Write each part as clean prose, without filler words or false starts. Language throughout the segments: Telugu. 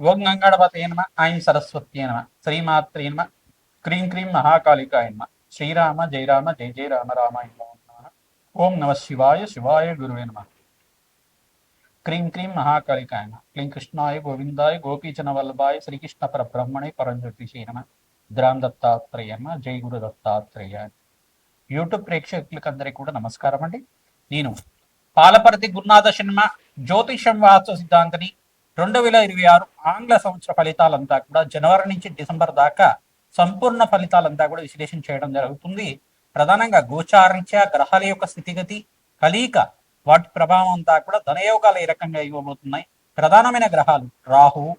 ఓం గంగాడపతే నమ ఐం సరస్వత్యే నమ శ్రీమాత్రే నమ క్రీం క్రీం మహాకాళికాయ నమ శ్రీరామ జయ రామ జయ జయ రామ రామాయ నమః. ఓం నమ శివాయ శివాయ గురువే నమ క్రీం క్రీం మహాకాళికాయ నమ క్లీం కృష్ణాయ గోవిందాయ గోపీచన వల్లభాయ శ్రీకృష్ణ పరబ్రహ్మణే పరంజ్యోతిషే నమ గ్రామ దత్తాత్రేయ నమ జై గురు దత్తాత్రేయ. యూట్యూబ్ ప్రేక్షకులకు అందరికీ కూడా నమస్కారం అండి. నేను పాలపర్తి గురునాథ శర్మ జ్యోతిషం వాస్తు సిద్ధాంతిని. 2026 ఆంగ్ల సంవత్సర ఫలితాలంతా కూడా జనవరి నుంచి డిసెంబర్ దాకా సంపూర్ణ ఫలితాలంతా కూడా విశ్లేషణ చేయడం జరుగుతుంది. ప్రధానంగా గోచారించే గ్రహాల యొక్క స్థితిగతి, కలీక, వాటి ప్రభావం అంతా కూడా ధనయోగాలు ఏ రకంగా ఇవ్వబోతున్నాయి, ప్రధానమైన గ్రహాలు రాహువు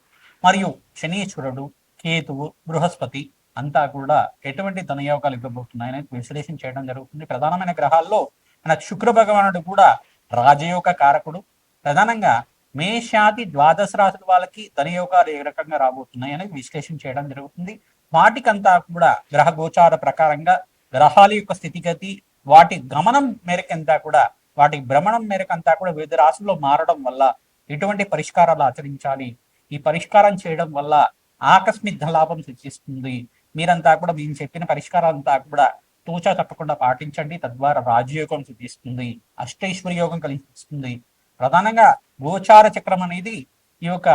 మరియు శనీశ్వరుడు, కేతువు, బృహస్పతి అంతా కూడా ఎటువంటి ధనయోగాలు ఇవ్వబోతున్నాయి అనేది విశ్లేషణ చేయడం జరుగుతుంది. ప్రధానమైన గ్రహాల్లో మన శుక్ర భగవానుడు కూడా రాజయోగ కారకుడు. ప్రధానంగా మేషాది ద్వాదశ రాశుల వాళ్ళకి ధనయోగాలు ఏ రకంగా రాబోతున్నాయి అనేది విశ్లేషణ చేయడం జరుగుతుంది. వాటికంతా కూడా గ్రహ గోచార ప్రకారంగా గ్రహాల యొక్క స్థితిగతి, వాటి గమనం మేరకంతా కూడా, వాటి భ్రమణం మేరకంతా కూడా వివిధ రాశుల్లో మారడం వల్ల ఎటువంటి పరిష్కారాలు ఆచరించాలి, ఈ పరిష్కారం చేయడం వల్ల ఆకస్మిక లాభం సూచిస్తుంది. మీరంతా కూడా మేము చెప్పిన పరిష్కారాలంతా కూడా తూచా తప్పకుండా పాటించండి. తద్వారా రాజయోగం సిద్ధిస్తుంది, అష్టైశ్వర్య యోగం కలిగిస్తుంది. ప్రధానంగా గోచార చక్రం అనేది ఈ యొక్క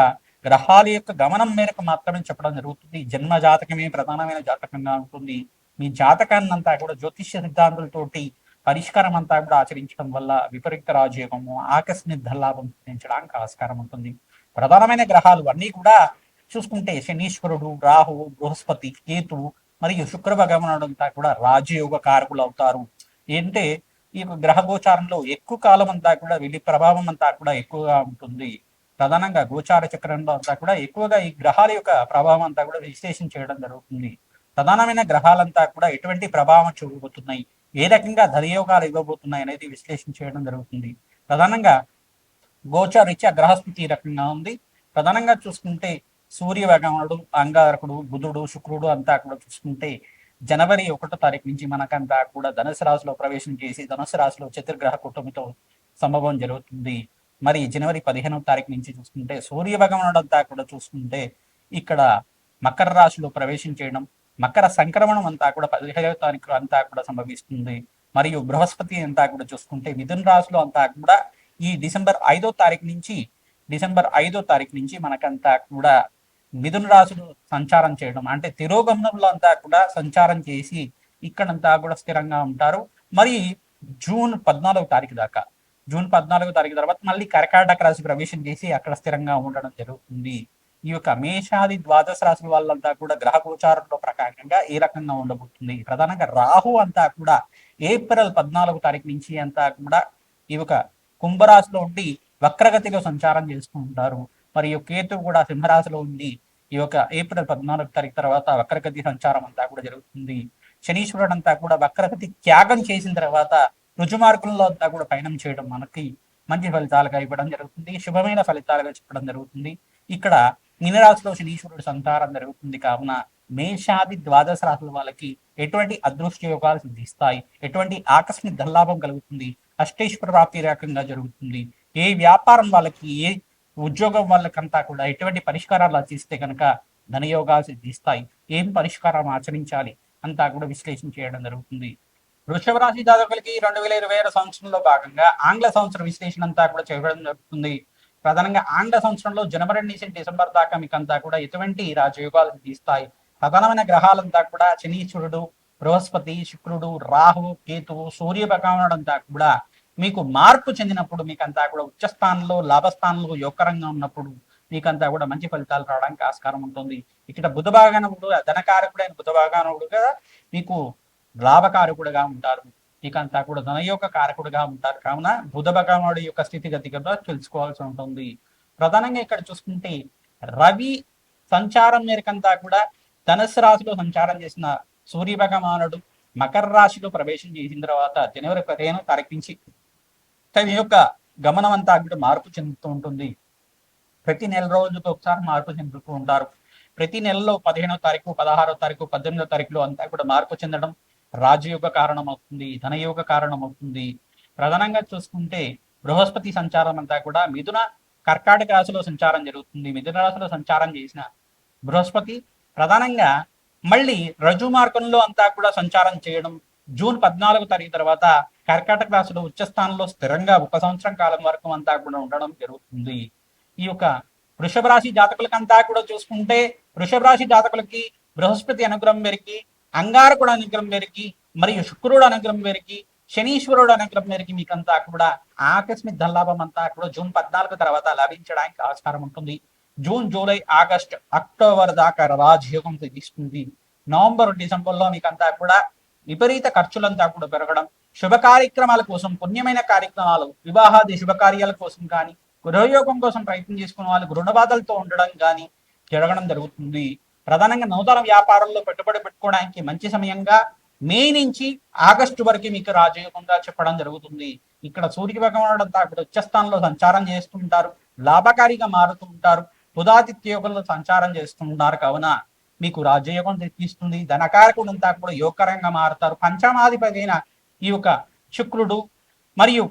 గ్రహాల యొక్క గమనం మేరకు మాత్రమే చెప్పడం జరుగుతుంది. జన్మ జాతకమే ప్రధానమైన జాతకంగా ఉంటుంది. మీ జాతకాన్ని అంతా కూడా జ్యోతిష్య సిద్ధాంతాలతోటి పరిష్కారం అంతా కూడా ఆచరించడం వల్ల విపరీత రాజయోగము, ఆకస్మిక ధనలాభం సిద్ధించడానికి ఆస్కారం ఉంటుంది. ప్రధానమైన గ్రహాలు అన్నీ కూడా చూసుకుంటే శనీశ్వరుడు, రాహు, బృహస్పతి, కేతువు మరియు శుక్ర భగవానుడు అంతా కూడా రాజయోగ కారకులు అవుతారు. ఏంటంటే ఈ గ్రహ గోచారంలో ఎక్కువ కాలం అంతా కూడా వీళ్ళ ప్రభావం అంతా కూడా ఎక్కువగా ఉంటుంది. ప్రధానంగా గోచార చక్రంలో అంతా కూడా ఎక్కువగా ఈ గ్రహాల యొక్క ప్రభావం అంతా కూడా విశ్లేషణ చేయడం జరుగుతుంది. ప్రధానమైన గ్రహాలంతా కూడా ఎటువంటి ప్రభావం చూపబోతున్నాయి, ఏ రకంగా ధనయోగాలు ఇవ్వబోతున్నాయి అనేది విశ్లేషణ చేయడం జరుగుతుంది. ప్రధానంగా గోచారీత్యా గ్రహస్థితి ఈ రకంగా ఉంది. ప్రధానంగా చూసుకుంటే సూర్య భగవానుడు, అంగారకుడు, బుధుడు, శుక్రుడు అంతా కూడా చూసుకుంటే జనవరి 1వ తారీఖు నుంచి మనకంతా కూడా ధనుసు రాశిలో ప్రవేశం చేసి ధనుసు రాశిలో చతుర్గ్రహ కుటుంబంతో సంభవం జరుగుతుంది. మరి జనవరి 15వ తారీఖు నుంచి చూసుకుంటే సూర్య భగవానుడు అంతా కూడా చూసుకుంటే ఇక్కడ మకర రాశిలో ప్రవేశం చేయడం, మకర సంక్రమణం అంతా కూడా 15వ తారీఖు అంతా కూడా సంభవిస్తుంది. మరియు బృహస్పతి అంతా కూడా చూసుకుంటే మిథున రాశిలో అంతా కూడా ఈ డిసెంబర్ 5వ తారీఖు నుంచి మనకంతా కూడా మిథున రాశులు సంచారం చేయడం, అంటే తిరోగమనంలో అంతా కూడా సంచారం చేసి ఇక్కడంతా కూడా స్థిరంగా ఉంటారు. మరి జూన్ 14వ తారీఖు తర్వాత మళ్ళీ కర్కాటక రాశి ప్రవేశం చేసి అక్కడ స్థిరంగా ఉండడం జరుగుతుంది. ఈ యొక్క మేషాది ద్వాదశ రాశుల వాళ్ళంతా కూడా గ్రహ గోచారంలో ప్రకారంగా ఏ రకంగా ఉండబోతుంది. ప్రధానంగా రాహు అంతా కూడా ఏప్రిల్ 14వ తారీఖు నుంచి అంతా కూడా ఈ యొక్క కుంభరాశిలో ఉండి వక్రగతిలో సంచారం చేస్తూ ఉంటారు. మరియు కేతు కూడా సింహరాశిలో ఉండి ఈ యొక్క ఏప్రిల్ 14వ తారీఖు తర్వాత వక్రగతి సంచారం అంతా కూడా జరుగుతుంది. శనీశ్వరుడు అంతా కూడా వక్రగతి త్యాగం చేసిన తర్వాత రుజుమార్గంలో అంతా కూడా పయనం చేయడం మనకి మంచి ఫలితాలుగా ఇవ్వడం జరుగుతుంది, శుభమైన ఫలితాలుగా చెప్పడం జరుగుతుంది. ఇక్కడ మీనరాశిలో శనీశ్వరుడు సంచారం జరుగుతుంది కావున మేషాది ద్వాదశ రాశుల వాళ్ళకి ఎటువంటి అదృష్ట యోగాలు సిద్ధిస్తాయి, ఎటువంటి ఆకస్మిక ధనలాభం కలుగుతుంది, అష్టైశ్వర ప్రాప్తి రకంగా జరుగుతుంది. ఏ వ్యాపారం వాళ్ళకి, ఏ ఉద్యోగం వాళ్ళకంతా కూడా ఎటువంటి పరిష్కారాలు ఆచరిస్తే కనుక ధనయోగాలు సిద్ధిస్తాయి, ఏం పరిష్కారం ఆచరించాలి అంతా కూడా విశ్లేషణ చేయడం జరుగుతుంది. వృషభ రాశి జాతకులకి 2026 సంవత్సరంలో భాగంగా ఆంగ్ల సంవత్సర విశ్లేషణ అంతా కూడా చేయడం జరుగుతుంది. ప్రధానంగా ఆంగ్ల సంవత్సరంలో జనవరి నుంచి డిసెంబర్ దాకా మీకు అంతా కూడా ఎటువంటి రాజయోగాలు సిద్ధిస్తాయి. ప్రధానమైన గ్రహాలంతా కూడా శనీశ్వరుడు, బృహస్పతి, శుక్రుడు, రాహు, కేతువు, సూర్య భగవానుడు అంతా కూడా మీకు మార్పు చెందినప్పుడు, మీకంతా కూడా ఉచ్చస్థానంలో, లాభస్థానంలో యోగకరంగా ఉన్నప్పుడు మీకంతా కూడా మంచి ఫలితాలు రావడానికి ఆస్కారం ఉంటుంది. ఇక్కడ బుధ భాగానుడు, ధనకారకుడైన బుధ భాగానుడుగా మీకు లాభకారకుడుగా ఉంటారు. మీకంతా కూడా ధనయోగ కారకుడుగా ఉంటారు. కావున బుధ భగవానుడి యొక్క స్థితిగతి కూడా తెలుసుకోవాల్సి ఉంటుంది. ప్రధానంగా ఇక్కడ చూసుకుంటే రవి సంచారం మేరకంతా కూడా ధనుసు రాశిలో సంచారం చేసిన సూర్య భగవానుడు మకర రాశిలో ప్రవేశం చేసిన తర్వాత జనవరి 15వ తారీఖు నుంచి తన యొక్క గమనం అంతా కూడా మార్పు చెందుతూ ఉంటుంది. ప్రతి నెల రోజులకు ఒకసారి మార్పు చెందుతూ ఉంటారు. ప్రతి నెలలో 15వ తారీఖు, 16వ తారీఖు, 18వ తారీఖులో అంతా కూడా మార్పు చెందడం రాజయోగ కారణం అవుతుంది, ధనయోగ కారణం అవుతుంది. ప్రధానంగా చూసుకుంటే బృహస్పతి సంచారం అంతా కూడా మిథున, కర్కాటక రాశిలో సంచారం జరుగుతుంది. మిథున రాశిలో సంచారం చేసిన బృహస్పతి ప్రధానంగా మళ్ళీ రజు మార్గంలో అంతా కూడా సంచారం చేయడం, జూన్ 14 తారీఖు తర్వాత కర్కాటక రాశిలో ఉచ్చస్థానంలో స్థిరంగా 1 సంవత్సరం కాలం వరకు అంతా కూడా ఉండడం జరుగుతుంది. ఈ యొక్క వృషభ రాశి జాతకులకంతా కూడా చూసుకుంటే, వృషభ రాశి జాతకులకి బృహస్పతి అనుగ్రహం మేరకి, అంగారకుడు అనుగ్రహం మేరకి, మరియు శుక్రుడు అనుగ్రహం మేరకి, శనీశ్వరుడు అనుగ్రహం మేరకి మీకంతా కూడా ఆకస్మిక ధనలాభం అంతా కూడా జూన్ 14 తర్వాత లభించడానికి ఆస్కారం ఉంటుంది. జూన్, జూలై, ఆగస్ట్, అక్టోబర్ దాకా రాజయోగం తీసుకుంది. నవంబర్, డిసెంబర్లో మీకంతా కూడా విపరీత ఖర్చులంతా కూడా పెరగడం, శుభ కార్యక్రమాల కోసం, పుణ్యమైన కార్యక్రమాలు, వివాహాది శుభకార్యాల కోసం కానీ, గృహయోగం కోసం ప్రయత్నం చేసుకున్న వాళ్ళు రుణబాధలతో ఉండడం కానీ జరగడం జరుగుతుంది. ప్రధానంగా నూతన వ్యాపారంలో పెట్టుబడి పెట్టుకోవడానికి మంచి సమయంగా మే నుంచి ఆగస్టు వరకు మీకు రాజయోగంగా చెప్పడం జరుగుతుంది. ఇక్కడ సూర్య భగవానుడంతా కూడా ఉచ్చస్థానంలో సంచారం చేస్తుంటారు, లాభకారిగా మారుతూ ఉంటారు, బుధాదిత్య యోగంలో సంచారం చేస్తుంటారు. కావున మీకు రాజయోగం తెప్పిస్తుంది. ధనకారకుడు అంతా కూడా యోగకరంగా మారుతారు. పంచమాధిపతి అయిన ఈ యొక్క శుక్రుడు మరియు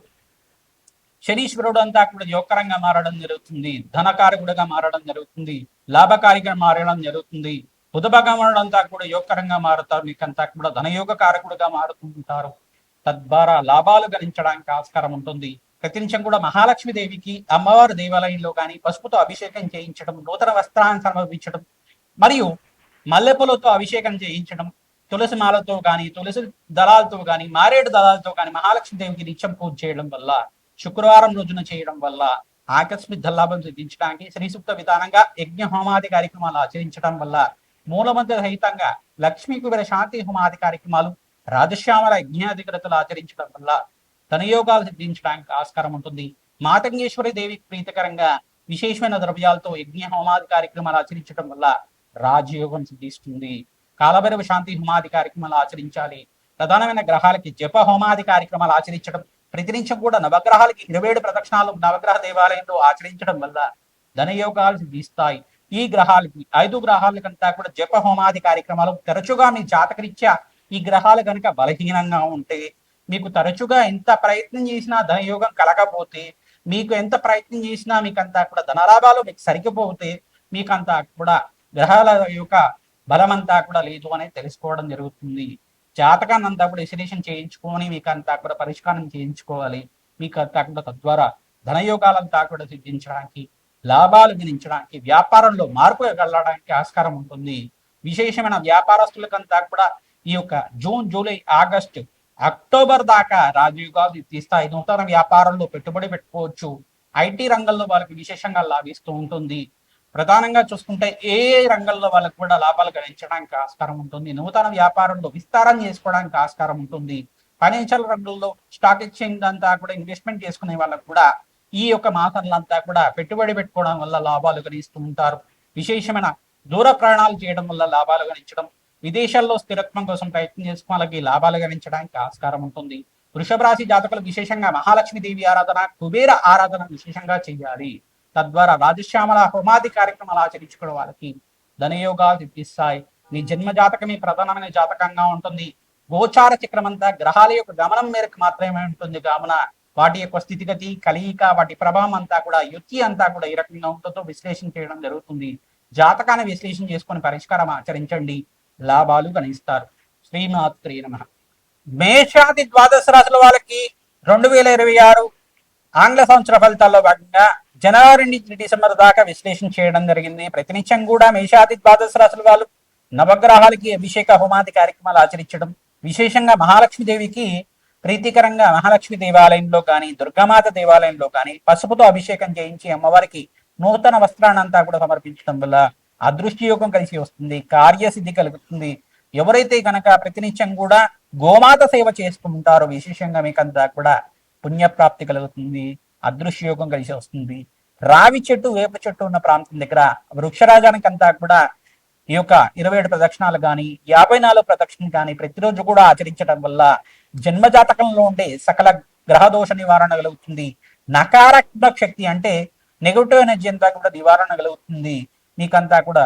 శనీశ్వరుడు అంతా కూడా యోగకరంగా మారడం జరుగుతుంది. ధనకారకుడుగా మారడం జరుగుతుంది, లాభకారిగా మారడం జరుగుతుంది. బుధ భగవానుడు అంతా కూడా యోగకరంగా మారుతారు. మీకంతా కూడా ధనయోగ కారకుడుగా మారుతుంటారు. తద్వారా లాభాలు గణించడానికి ఆస్కారం ఉంటుంది. ప్రతినిత్యం కూడా మహాలక్ష్మీదేవికి అమ్మవారి దేవాలయంలో కానీ పసుపుతో అభిషేకం చేయించడం, నూతన వస్త్రాన్ని సమర్పించడం, మరియు మల్లెపూలతో అభిషేకం చేయించడం, తులసి మాలతో కానీ, తులసి దళాలతో కానీ, మారేడు దళాలతో కానీ మహాలక్ష్మీదేవికి నిత్యం పూజ చేయడం వల్ల, శుక్రవారం రోజున చేయడం వల్ల ఆకస్మిక ధనలాభం సిద్ధించడానికి శ్రీ సూక్త విధానంగా యజ్ఞ హోమాది కార్యక్రమాలు ఆచరించడం వల్ల, మూలమంత్ర సహితంగా లక్ష్మీ కుబేర శాంతి హోమాది కార్యక్రమాలు, రాజశ్యామల యజ్ఞాధికృతలు ఆచరించడం వల్ల ధనయోగాలు సిద్ధించడానికి ఆస్కారం ఉంటుంది. మాతంగేశ్వరి దేవికి ప్రీతికరంగా విశేషమైన ద్రవ్యాలతో యజ్ఞ హోమాది కార్యక్రమాలు ఆచరించడం వల్ల రాజయోగం సిద్ధిస్తుంది. కాలభైరవ శాంతి హోమాది కార్యక్రమాలు ఆచరించాలి. ప్రధానమైన గ్రహాలకి జప హోమాది కార్యక్రమాలు ఆచరించడం, ప్రతినిత్యం కూడా నవగ్రహాలకి 27 ప్రదక్షిణాలు నవగ్రహ దేవాలయంలో ఆచరించడం వల్ల ధనయోగాలు సిద్ధిస్తాయి. ఈ గ్రహాలకి 5 గ్రహాలకంతా కూడా జప హోమాది కార్యక్రమాలు తరచుగా మీ జాతకరీత్యా ఈ గ్రహాలు కనుక బలహీనంగా ఉంటే, మీకు తరచుగా ఎంత ప్రయత్నం చేసినా ధనయోగం కలగపోతే, మీకు ఎంత ప్రయత్నం చేసినా మీకంతా కూడా ధనలాభాలు మీకు సరిగిపోతే, మీకంతా కూడా గ్రహాల యొక్క బలమంతా కూడా లేదు అనేది తెలుసుకోవడం జరుగుతుంది. జాతకాన్ని అంతా కూడా విశ్లేషణ చేయించుకొని మీకు అంతా కూడా పరిష్కారం చేయించుకోవాలి. మీకు అంతా కూడా తద్వారా ధనయోగాలంతా కూడా సిద్ధించడానికి, లాభాలు గణించడానికి, వ్యాపారంలో మార్పు వెళ్ళడానికి ఆస్కారం ఉంటుంది. విశేషమైన వ్యాపారస్తులకంతా కూడా ఈ యొక్క జూన్, జూలై, ఆగస్టు, అక్టోబర్ దాకా రాజయోగాలు తీస్తాయి. నూతన వ్యాపారంలో పెట్టుబడి పెట్టుకోవచ్చు. ఐటీ రంగంలో వాళ్ళకి విశేషంగా లాభిస్తూ ఉంటుంది. ప్రధానంగా చూసుకుంటే ఏ రంగంలో వాళ్ళకు కూడా లాభాలు గణించడానికి ఆస్కారం ఉంటుంది. నూతన వ్యాపారంలో విస్తారం చేసుకోవడానికి ఆస్కారం ఉంటుంది. ఫైనాన్షియల్ రంగంలో స్టాక్ ఎక్స్చేంజ్ అంతా కూడా ఇన్వెస్ట్మెంట్ చేసుకునే వాళ్ళకు కూడా ఈ యొక్క మాసంలంతా కూడా పెట్టుబడి పెట్టుకోవడం వల్ల లాభాలు గణిస్తూ ఉంటారు. విశేషమైన దూర ప్రయాణాలు చేయడం వల్ల లాభాలు గణించడం, విదేశాల్లో స్థిరత్వం కోసం ప్రయత్నం చేసుకున్న వాళ్ళకి లాభాలు గణించడానికి ఆస్కారం ఉంటుంది. వృషభ రాశి జాతకులు విశేషంగా మహాలక్ష్మీదేవి ఆరాధన, కుబేర ఆరాధన విశేషంగా చేయాలి. తద్వారా రాజశ్యామల హోమాది కార్యక్రమాలు ఆచరించుకోవడం వాళ్ళకి ధనయోగాలు సిద్ధిస్తాయి. మీ జన్మ జాతకమే ప్రధానమైన జాతకంగా ఉంటుంది. గోచార చక్రం అంతా గ్రహాల యొక్క గమనం మేరకు మాత్రమే ఉంటుంది. కావున వాటి యొక్క స్థితిగతి, కలయిక, వాటి ప్రభావం అంతా కూడా, యుక్తి అంతా కూడా ఈ రకంగా ఉంటుందో విశ్లేషణ చేయడం జరుగుతుంది. జాతకాన్ని విశ్లేషణ చేసుకొని పరిష్కారం ఆచరించండి, లాభాలు గణిస్తారు. శ్రీమాత్రే నమః. మేషాది ద్వాదశ రాశుల వాళ్ళకి 2026 ఆంగ్ల సంవత్సర ఫలితాల్లో భాగంగా జనవరి నుంచి డిసెంబర్ దాకా విశ్లేషణ చేయడం జరిగింది. ప్రతినిత్యం కూడా మేషాది ద్వాదశ రాశుల వాళ్ళు నవగ్రహాలకి అభిషేక హోమాది కార్యక్రమాలు ఆచరించడం, విశేషంగా మహాలక్ష్మీదేవికి ప్రీతికరంగా మహాలక్ష్మి దేవాలయంలో కానీ, దుర్గామాత దేవాలయంలో కానీ పసుపుతో అభిషేకం చేయించి అమ్మవారికి నూతన వస్త్రాన్ని అంతా కూడా సమర్పించడం వల్ల అదృష్టయోగం కలిసి వస్తుంది, కార్యసిద్ధి కలుగుతుంది. ఎవరైతే కనుక ప్రతినిత్యం కూడా గోమాత సేవ చేసుకుంటారో విశేషంగా మీకంతా కూడా పుణ్యప్రాప్తి కలుగుతుంది, అదృశ్యయోగం కలిసి వస్తుంది. రావి చెట్టు, వేప చెట్టు ఉన్న ప్రాంతం దగ్గర వృక్షరాజానికి అంతా కూడా ఈ యొక్క 27 ప్రదక్షిణాలు కానీ, 54 ప్రదక్షిణలు కానీ ప్రతిరోజు కూడా ఆచరించడం వల్ల జన్మజాతకంలో ఉండే సకల గ్రహదోష నివారణ కలుగుతుంది. నకారాత్మక శక్తి అంటే నెగటివ్ ఎనర్జీ అంతా కూడా నివారణ కలుగుతుంది. మీకంతా కూడా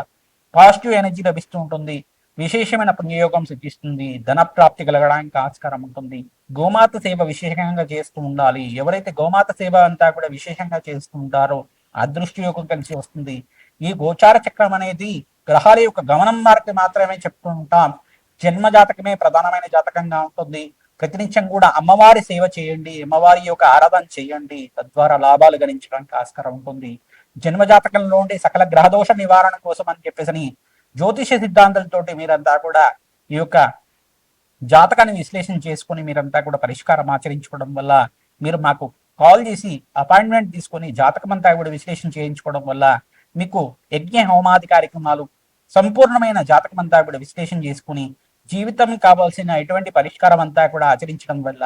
పాజిటివ్ ఎనర్జీ లభిస్తూ ఉంటుంది. విశేషమైన పుణ్యయోగం సిద్ధిస్తుంది. ధన ప్రాప్తి కలగడానికి ఆస్కారం ఉంటుంది. గోమాత సేవ విశేషంగా చేస్తూ ఉండాలి. ఎవరైతే గోమాత సేవ అంతా కూడా విశేషంగా చేస్తూ ఉంటారో అదృష్టి యోగం కలిసి వస్తుంది. ఈ గోచార చక్రం అనేది గ్రహాల యొక్క గమనం మార్పు మాత్రమే చెప్తూ ఉంటాం. జన్మ జాతకమే ప్రధానమైన జాతకంగా ఉంటుంది. ప్రతినిత్యం కూడా అమ్మవారి సేవ చేయండి, అమ్మవారి యొక్క ఆరాధన చేయండి, తద్వారా లాభాలు గణించడానికి ఆస్కారం ఉంటుంది. జన్మ జాతకంలో ఉండే సకల గ్రహదోష నివారణ కోసం అని చెప్పేసి జ్యోతిష సిద్ధాంతాలతోటి మీరంతా కూడా ఈ యొక్క జాతకాన్ని విశ్లేషణ చేసుకుని మీరంతా కూడా పరిష్కారం ఆచరించుకోవడం వల్ల, మీరు మాకు కాల్ చేసి అపాయింట్మెంట్ తీసుకొని జాతకం అంతా కూడా విశ్లేషణ చేయించుకోవడం వల్ల మీకు యజ్ఞ హోమాది కార్యక్రమాలు, సంపూర్ణమైన జాతకం అంతా కూడా విశ్లేషణ చేసుకుని జీవితం కావాల్సిన ఎటువంటి పరిష్కారం అంతా కూడా ఆచరించడం వల్ల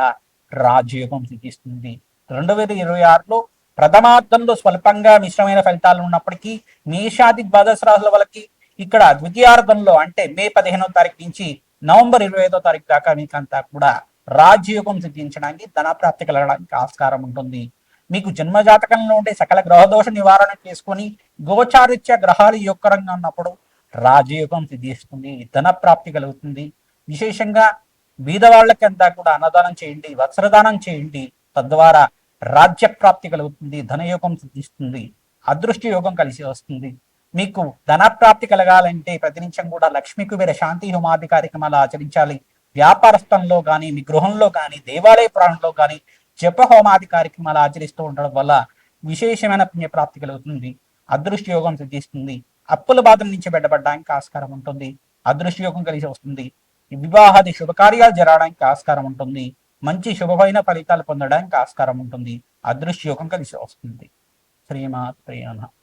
రాజయోగం సిద్ధిస్తుంది. 2026లో ప్రథమార్థంలో స్వల్పంగా మిశ్రమైన ఫలితాలు ఉన్నప్పటికీ మేషాది ద్వాదశ రాశుల వాళ్ళకి ఇక్కడ ద్వితీయార్థంలో అంటే మే 15వ తారీఖు నుంచి నవంబర్ 25వ తారీఖు దాకా మీకంతా కూడా రాజయోగం సిద్ధించడానికి ధనప్రాప్తి కలగడానికి ఆస్కారం ఉంటుంది. మీకు జన్మజాతకంలో ఉండే సకల గ్రహదోష నివారణ చేసుకొని గోచారిత్య గ్రహాలు యోగకరంగా ఉన్నప్పుడు రాజయోగం సిద్ధిస్తుంది, ధన ప్రాప్తి కలుగుతుంది. విశేషంగా బీదవాళ్ళకి అంతా కూడా అన్నదానం చేయండి, వస్త్రదానం చేయండి, తద్వారా రాజ్య ప్రాప్తి కలుగుతుంది, ధనయోగం సిద్ధిస్తుంది, అదృష్టి యోగం కలిసి వస్తుంది. మీకు ధనప్రాప్తి కలగాలంటే ప్రతినిత్యం కూడా లక్ష్మీ కుబేర శాంతి హోమాది కార్యక్రమాలు ఆచరించాలి. వ్యాపారస్థంలో కానీ, మీ గృహంలో కానీ, దేవాలయ ప్రాంతంలో కానీ జప హోమాది కార్యక్రమాలు ఆచరిస్తూ ఉండడం వల్ల విశేషమైన పుణ్యప్రాప్తి కలుగుతుంది, అదృష్టి యోగం సిద్ధిస్తుంది. అప్పుల బాధల నుంచి బయటపడడానికి ఆస్కారం ఉంటుంది, అదృష్టి యోగం కలిసి వస్తుంది. వివాహాది శుభకార్యాలు జరగడానికి ఆస్కారం ఉంటుంది, మంచి శుభమైన ఫలితాలు పొందడానికి ఆస్కారం ఉంటుంది, అదృష్టి యోగం కలిసి వస్తుంది. శ్రీమాత్రే నమః.